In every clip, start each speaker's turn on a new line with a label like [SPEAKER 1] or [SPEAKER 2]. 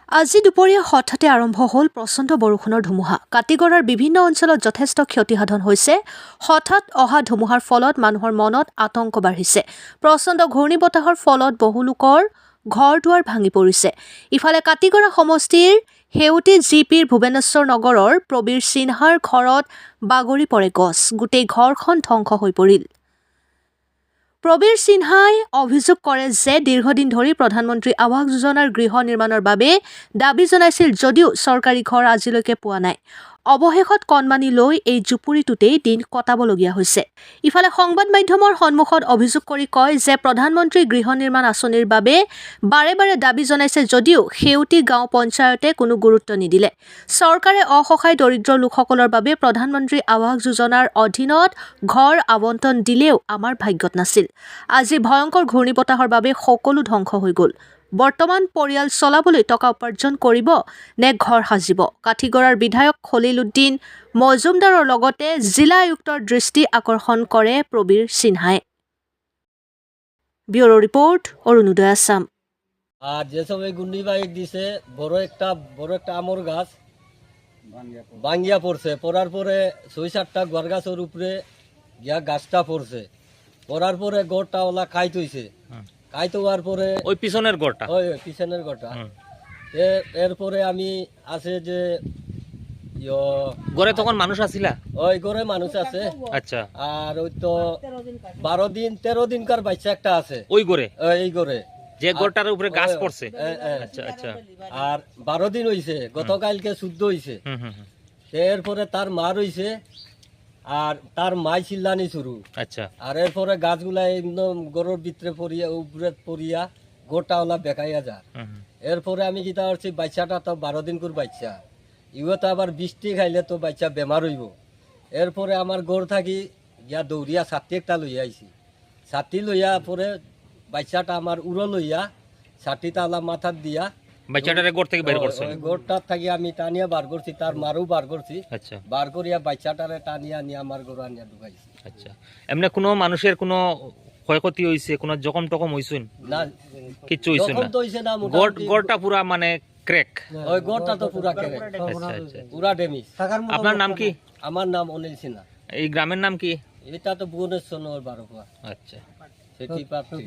[SPEAKER 1] আজি দুপৰীয়া হঠাতে আৰম্ভ হ'ল প্ৰচণ্ড বৰষুণৰ ধুমুহা। কাটিগড়াৰ বিভিন্ন অঞ্চলত যথেষ্ট ক্ষতিসাধন হৈছে। হঠাৎ অহা ধুমুহাৰ ফলত মানুহৰ মনত আতংক বাঢ়িছে। প্ৰচণ্ড ঘূৰ্ণী বতাহৰ ফলত বহু লোকৰ ঘৰ-দুৱাৰ ভাঙি পৰিছে। ইফালে কাটিগড়া সমষ্টিৰ সেউতি জিপিৰ ভুৱনেশ্বৰ নগৰৰ প্ৰবীৰ সিনহাৰ ঘৰত বাগৰি পৰে গছ। গোটেই ঘৰখন ধ্বংস হৈ পৰিল। প্ৰবীৰ সিনহাই অভিযোগ কৰে যে দীৰ্ঘদিন ধৰি প্ৰধানমন্ত্ৰী আৱাস যোজনাৰ গৃহ নিৰ্মাণৰ বাবে দাবী জনাইছিল যদিও চৰকাৰী ঘৰ আজিলৈকে পোৱা নাই। অৱশেষত কণমানি লৈ এই জুপুৰিটোতেই দিন কটাবলগীয়া হৈছে। ইফালে সংবাদ মাধ্যমৰ সন্মুখত অভিযোগ কৰি কয় যে প্ৰধানমন্ত্ৰী গৃহ নিৰ্মাণ আঁচনিৰ বাবে বাৰে বাৰে দাবী জনাইছে যদিও সেউতি গাঁও পঞ্চায়তে কোনো গুৰুত্ব নিদিলে। চৰকাৰে অসহায় দৰিদ্ৰ লোকসকলৰ বাবে প্ৰধানমন্ত্ৰী আৱাস যোজনাৰ অধীনত ঘৰ আবণ্টন দিলেও আমাৰ ভাগ্যত নাছিল। আজি ভয়ংকৰ ঘূৰ্ণী বতাহৰ বাবে সকলো ধ্বংস হৈ গ'ল। বৰ্তমান পৰিয়াল চলাবলৈ টকা উপাৰ্জন কৰিব নে ঘৰ সাজিব? কাঠিগড়াৰ বিধায়ক খলিল উদ্দিন মজুমদাৰৰ লগতে জিলা আয়ুক্তৰ দৃষ্টি আকৰ্ষণ কৰে প্ৰবীৰ সিনহাই। ব্যুৰো রিপোর্ট অরুণোদয় আসাম।
[SPEAKER 2] আর যেসব এই ঘূর্ণিবায়ু দিছে বড় একটা আমর গাছ ভাঙ্গিয়া পড়ছে। পড়ার পরে ৬-৭টা গড় গাছের উপরে গিয়া গাছটা পড়ছে। পড়ার পরে গড়টা ওলা কাইত হইছে। কাইত হওয়ার পরে
[SPEAKER 3] ওই পিছনের গড়টা,
[SPEAKER 2] ওই পিছনের গড়টা। এরপরে আমি আছে যে
[SPEAKER 3] গড়ে তখন মানুষ আসিলা?
[SPEAKER 2] ওই গড়ে মানুষ আছে।
[SPEAKER 3] আচ্ছা।
[SPEAKER 2] আর ওই তো ১২-১৩ দিনকার বাচ্চা একটা আছে
[SPEAKER 3] ওই গড়ে,
[SPEAKER 2] এই গড়ে
[SPEAKER 3] যে গড়টার উপরে গাছ পড়ছে। আচ্ছা আচ্ছা।
[SPEAKER 2] আর ১২ দিন হইছে, গতকালকে শুদ্ধ হইছে। এরপরে তার মা রইছে আর তার মাই চিল্লানি শুরু।
[SPEAKER 3] আচ্ছা।
[SPEAKER 2] আর এরপরে গাছগুলা একদম গরুর ভিতরে পড়িয়া উপরে পড়িয়া গোটা ওলা বেকাইয়া যা। এরপরে আমি কিতা করছি, বাচ্চাটা তো ১২ দিন করে বাচ্চা, ইও তো আবার বৃষ্টি খাইলে তো বাচ্চা বেমার হইব। এরপরে আমার গড় থাকি গিয়া দৌড়িয়া ছাতি একটা লইয়া আইছি। ছাতি লইয়া পরে বাচ্চাটা আমার উড়ো লইয়া ছাতিটা আলা মাথার দিয়া
[SPEAKER 3] বাচ্চাটারে গড় থেকে বের করছেন?
[SPEAKER 2] গড়টার থাকি আমি টানিয়া বার করছি, তার মারও বার করছি।
[SPEAKER 3] আচ্ছা।
[SPEAKER 2] বার করিয়া বাচ্চাটারে টানিয়া নিয়ে আমার গড় আনিয়া ঢুকাইছি।
[SPEAKER 3] আচ্ছা। এমনি কোনো মানুষের কোনো ক্ষয়ক্ষতি হইছে, কোনো জখম টকম হইছেন?
[SPEAKER 2] না,
[SPEAKER 3] কিচ্ছু হইছে
[SPEAKER 2] জখম
[SPEAKER 3] না?
[SPEAKER 2] তো হইছে না।
[SPEAKER 3] গড়টা পুরা মানে ক্র্যাক?
[SPEAKER 2] ওই গড়টা তো পুরা ক্র্যাক।
[SPEAKER 3] আচ্ছা আচ্ছা।
[SPEAKER 2] পুরা ড্যামেজ।
[SPEAKER 3] আপনার নাম কি?
[SPEAKER 2] আমার নাম অনিল সিনহা।
[SPEAKER 3] এই গ্রামের নাম কি?
[SPEAKER 2] এটা তো ভুবনেশ্বর নগর ১২
[SPEAKER 3] আচ্ছা।
[SPEAKER 2] সেটি প্রাপ্তি।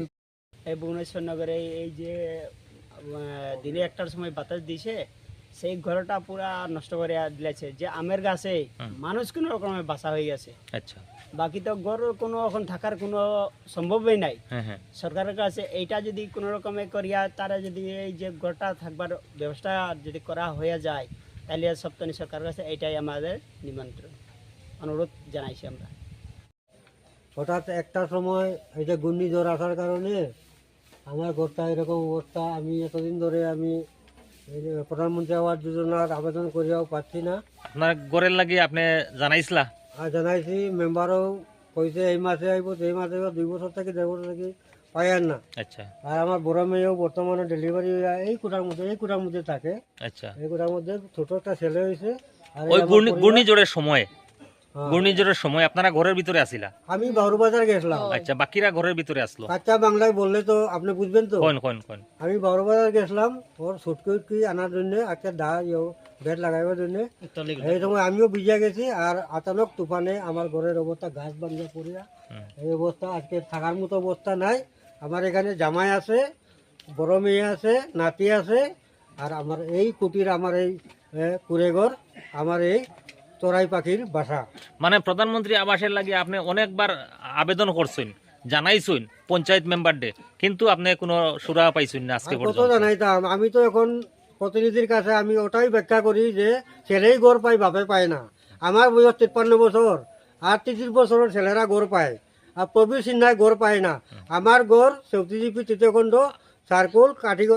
[SPEAKER 4] এই ভুবনেশ্বর নগরে এই যে দিনে একটার সময় বাতাস দিছে, সেই ঘরটা পুরা নষ্ট করে দিয়েছে। যে আমের গাছে মানুষ কোনো রকমের বাসা হয়ে গেছে।
[SPEAKER 3] আচ্ছা।
[SPEAKER 4] বাকি তো ঘর কোনো এখন থাকার কোনো সম্ভবই নাই।
[SPEAKER 3] হ্যাঁ।
[SPEAKER 4] সরকারের কাছে এইটা যদি কোনো রকমে করিয়া তারা যদি এই যে ঘরটা থাকবার ব্যবস্থা যদি করা হয়ে যায়, তাহলে সপ্তাহে সরকারের কাছে এইটাই আমাদের নিমন্ত্রণ, অনুরোধ জানাইছি আমরা।
[SPEAKER 5] হঠাৎ একটা সময় এই যে ঘূর্ণিঝড় আসার কারণে আমার ঘরটা এরকম অবস্থা। আমি এতদিন ধরে আমি এই যে প্রধানমন্ত্রী আবাস যোজনার আবেদন করিয়াও পাচ্ছি না।
[SPEAKER 3] আপনার গড়ের লাগি আপনি জানাইছিলা?
[SPEAKER 5] আর জানাইছি, মেম্বারও কইছে এই মাসে আইব, এই মাসে আইব, 2 বছর থেকে 1.5 বছর থেকে পাইয়ার না।
[SPEAKER 3] আচ্ছা।
[SPEAKER 5] আর আমার বড় মেয়েও বর্তমানে ডেলিভারি এই কোটার মধ্যে থাকে।
[SPEAKER 3] আচ্ছা।
[SPEAKER 5] এই কোটার মধ্যে ছোট একটা ছেলে হয়েছে। আর
[SPEAKER 3] ওই ঘূর্ণিঝড়ের সময় আপনারা ঘরের ভিতরে আসিলা?
[SPEAKER 5] আমি বাউরবাজার গেছিলাম।
[SPEAKER 3] আচ্ছা। বাকিরা ঘরের ভিতরে আসলো?
[SPEAKER 5] কাঁচা বাংলায় বললে তো আপনি বুঝবেন তো।
[SPEAKER 3] কোন
[SPEAKER 5] আমি বাউরবাজার গেছিলাম ওর সুটকি আনার জন্য, একটা বেড লাগাইবার জন্য। এই সময় আমিও ভিজা গেছি। আর আচানক তুফানে আমার ঘরের অবস্থা গাছ ভাঙিয়া পড়িয়া এই অবস্থা। আজকে থাকার মতো অবস্থা নাই। আমার এখানে জামাই আছে, বড় মেয়ে আছে, নাতি আছে। আর আমার এই কুটির, আমার এই কুড়েঘর, আমার এই চড়াই পাখির বাসা।
[SPEAKER 3] মানে প্রধানমন্ত্রী আবাসের লাগি আপনি অনেকবার আবেদন করছেন, জানাইছেন পঞ্চায়েত মেম্বার ডে, কিন্তু আপনি কোনো সুরা পাইছেন না আজকে
[SPEAKER 5] কত
[SPEAKER 3] পর্যন্ত?
[SPEAKER 5] জানাইতাম। আমি তো এখন প্রতিনিধির কাছে আমি ওটাই ব্যাখ্যা করি যে ছেলেই গড় পায়, বাপে পায় না। আমার বয়স 53 বছর, আর 30 বছরের ছেলেরা গড় পায়, আর প্রবীর সিনহাই গড় পায় না। আমার গড় সেউতি জিপি তৃতীয় খণ্ড সার্কুল কাঠিগড়।